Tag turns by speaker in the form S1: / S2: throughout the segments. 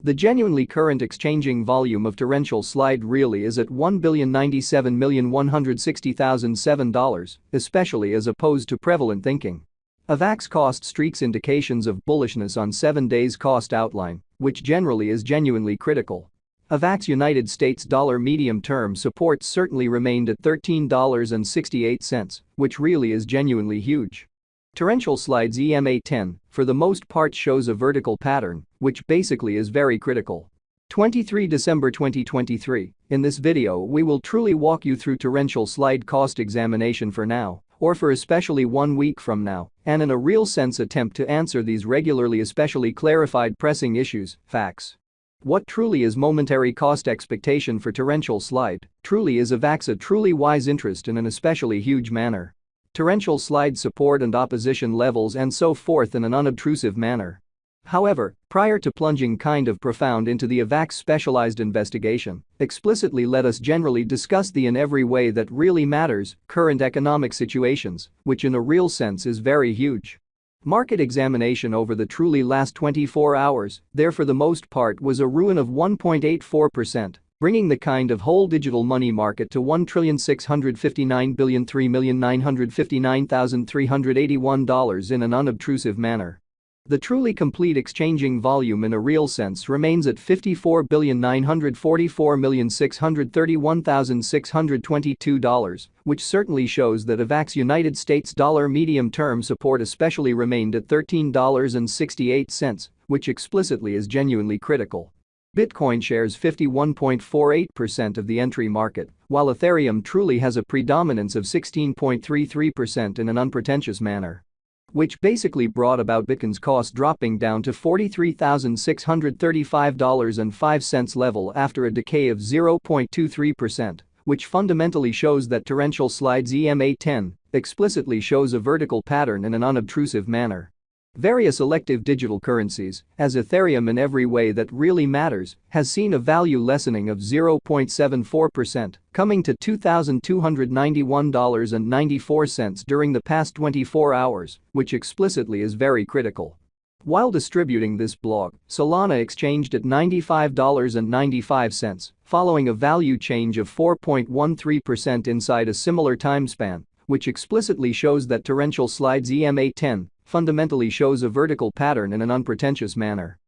S1: The genuinely current exchanging volume of torrential slide really is at $1,097,160,007, especially as opposed to prevalent thinking. Avax cost streaks indications of bullishness on 7 days cost outline, which generally is genuinely critical. Avax United States dollar medium-term support certainly remained at $13.68, which really is genuinely huge. Torrential slides EMA10, for the most part, shows a vertical pattern, which basically is very critical. 23 December 2023, in this video we will truly walk you through torrential slide cost examination for now, or for especially 1 week from now, and in a real sense attempt to answer these regularly especially clarified pressing issues, facts. What truly is momentary cost expectation for torrential slide? Truly is Avax a truly wise interest in an especially huge manner? Torrential slide support and opposition levels and so forth in an unobtrusive manner. However, prior to plunging kind of profound into the Avax specialized investigation, explicitly let us generally discuss the in every way that really matters, current economic situations, which in a real sense is very huge. Market examination over the truly last 24 hours, there for the most part was a ruin of 1.84%. Bringing the kind of whole digital money market to $1,659,3,959,381 in an unobtrusive manner. The truly complete exchanging volume in a real sense remains at $54,944,631,622, which certainly shows that Avax United States dollar medium-term support especially remained at $13.68, which explicitly is genuinely critical. Bitcoin shares 51.48% of the entry market, while Ethereum truly has a predominance of 16.33% in an unpretentious manner. Which basically brought about Bitcoin's cost dropping down to $43,635.05 level after a decay of 0.23%, which fundamentally shows that torrential slides EMA10 explicitly shows a vertical pattern in an unobtrusive manner. Various elective digital currencies, as Ethereum in every way that really matters, has seen a value lessening of 0.74%, coming to $2,291.94 during the past 24 hours, which explicitly is very critical. While distributing this blog, Solana exchanged at $95.95, following a value change of 4.13% inside a similar time span, which explicitly shows that torrential slides EMA10 fundamentally shows a vertical pattern in an unpretentious manner.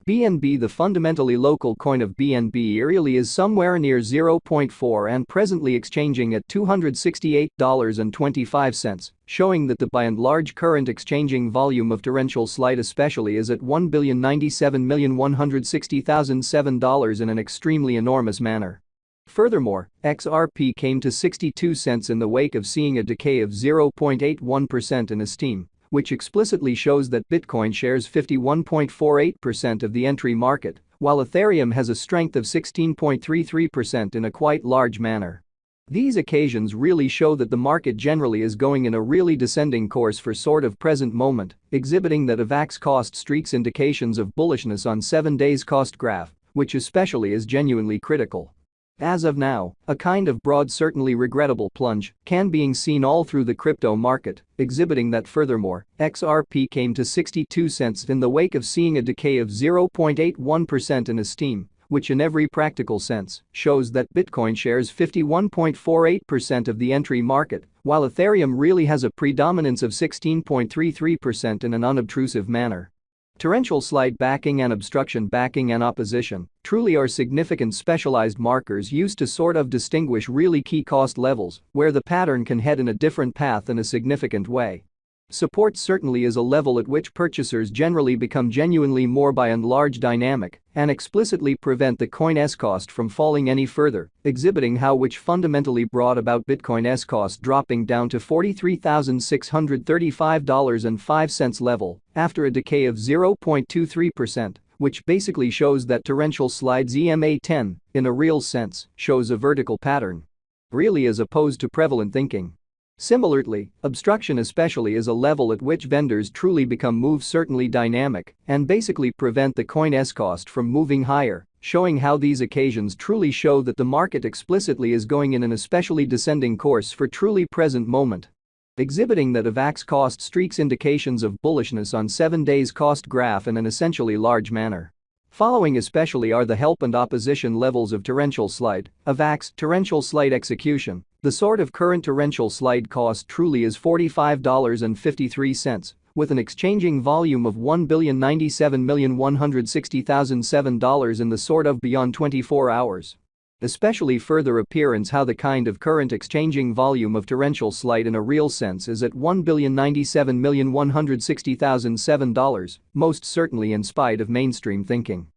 S1: BNB, the fundamentally local coin of BNB, really is somewhere near 0.4 and presently exchanging at $268.25, showing that the by and large current exchanging volume of torrential slide especially is at $1,097,160,007 in an extremely enormous manner. Furthermore, XRP came to 62 cents in the wake of seeing a decay of 0.81% in esteem, which explicitly shows that Bitcoin shares 51.48% of the entry market, while Ethereum has a strength of 16.33% in a quite large manner. These occasions really show that the market generally is going in a really descending course for sort of present moment, exhibiting that Avax cost streaks indications of bullishness on 7 days cost graph, which especially is genuinely critical. As of now, a kind of broad certainly regrettable plunge can being seen all through the crypto market, exhibiting that furthermore, XRP came to 62 cents in the wake of seeing a decay of 0.81% in esteem, which in every practical sense shows that Bitcoin shares 51.48% of the entry market, while Ethereum really has a predominance of 16.33% in an unobtrusive manner. Torrential slide backing and obstruction backing and opposition truly are significant specialized markers used to sort of distinguish really key cost levels where the pattern can head in a different path in a significant way. Support certainly is a level at which purchasers generally become genuinely more by and large dynamic and explicitly prevent the coin's cost from falling any further, exhibiting how which fundamentally brought about Bitcoin's cost dropping down to $43,635.05 level after a decay of 0.23%, which basically shows that torrential slides EMA10, in a real sense, shows a vertical pattern. Really as opposed to prevalent thinking. Similarly, obstruction especially is a level at which vendors truly become move certainly dynamic and basically prevent the coin's cost from moving higher, showing how these occasions truly show that the market explicitly is going in an especially descending course for truly present moment. Exhibiting that Avax cost streaks indications of bullishness on 7 days cost graph in an essentially large manner. Following especially are the help and opposition levels of torrential slide. Avax torrential slide execution. The sort of current torrential slide cost truly is $45.53, with an exchanging volume of $1,097,160,007 in the sort of beyond 24 hours. Especially further appearance how the kind of current exchanging volume of torrential slide in a real sense is at $1,097,160,007, most certainly in spite of mainstream thinking.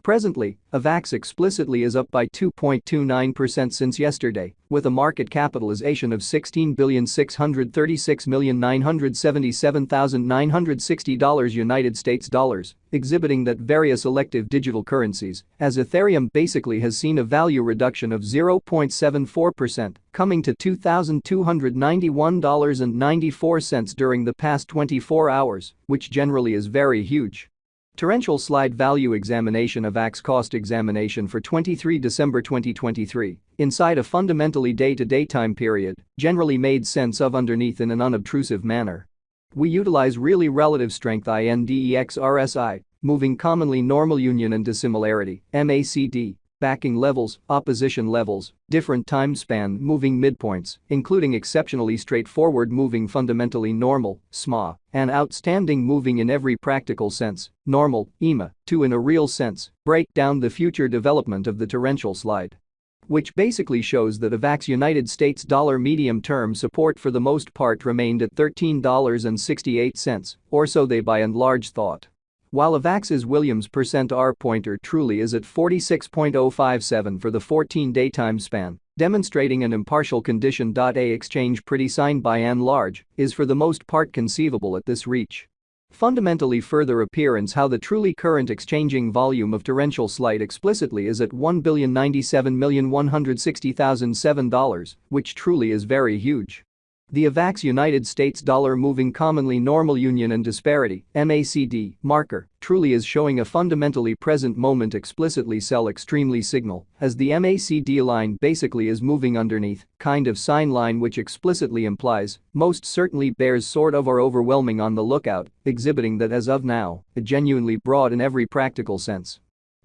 S1: Presently, Avax explicitly is up by 2.29% since yesterday, with a market capitalization of $16,636,977,960 United States dollars, exhibiting that various elective digital currencies, as Ethereum basically has seen a value reduction of 0.74%, coming to $2,291.94 during the past 24 hours, which generally is very huge. Torrential slide value examination. Avax cost examination for 23 December 2023, inside a fundamentally day-to-day time period, generally made sense of underneath in an unobtrusive manner. We utilize really relative strength index RSI, moving commonly normal union and dissimilarity, MACD, backing levels, opposition levels, different time span moving midpoints, including exceptionally straightforward moving fundamentally normal, SMA, and outstanding moving in every practical sense, normal, EMA, to in a real sense, break down the future development of the torrential slide. Which basically shows that Avax United States dollar medium-term support for the most part remained at $13.68, or so they by and large thought. While Avax's Williams %R pointer truly is at 46.057 for the 14-day time span, demonstrating an impartial condition. A exchange pretty sign by and large is for the most part conceivable at this reach. Fundamentally further appearance how the truly current exchanging volume of torrential slide explicitly is at $1,097,160,007, which truly is very huge. The Avax United States dollar moving commonly normal union and disparity MACD marker truly is showing a fundamentally present moment explicitly sell extremely signal, as the MACD line basically is moving underneath, kind of sign line which explicitly implies, most certainly bears sort of or overwhelming on the lookout, exhibiting that as of now, a genuinely broad in every practical sense.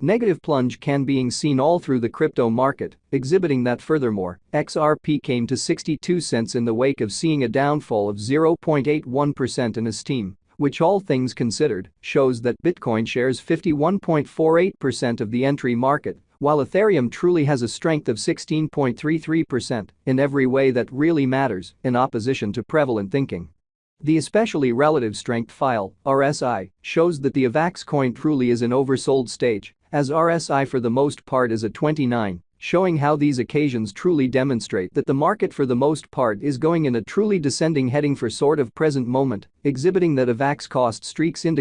S1: Negative plunge can being seen all through the crypto market, exhibiting that furthermore, XRP came to 62 cents in the wake of seeing a downfall of 0.81% in esteem, which all things considered, shows that Bitcoin shares 51.48% of the entry market, while Ethereum truly has a strength of 16.33% in every way that really matters, in opposition to prevalent thinking. The especially relative strength file, RSI, shows that the Avax coin truly is in oversold stage, as RSI for the most part is at 29, showing how these occasions truly demonstrate that the market for the most part is going in a truly descending heading for sort of present moment, exhibiting that Avax cost streaks into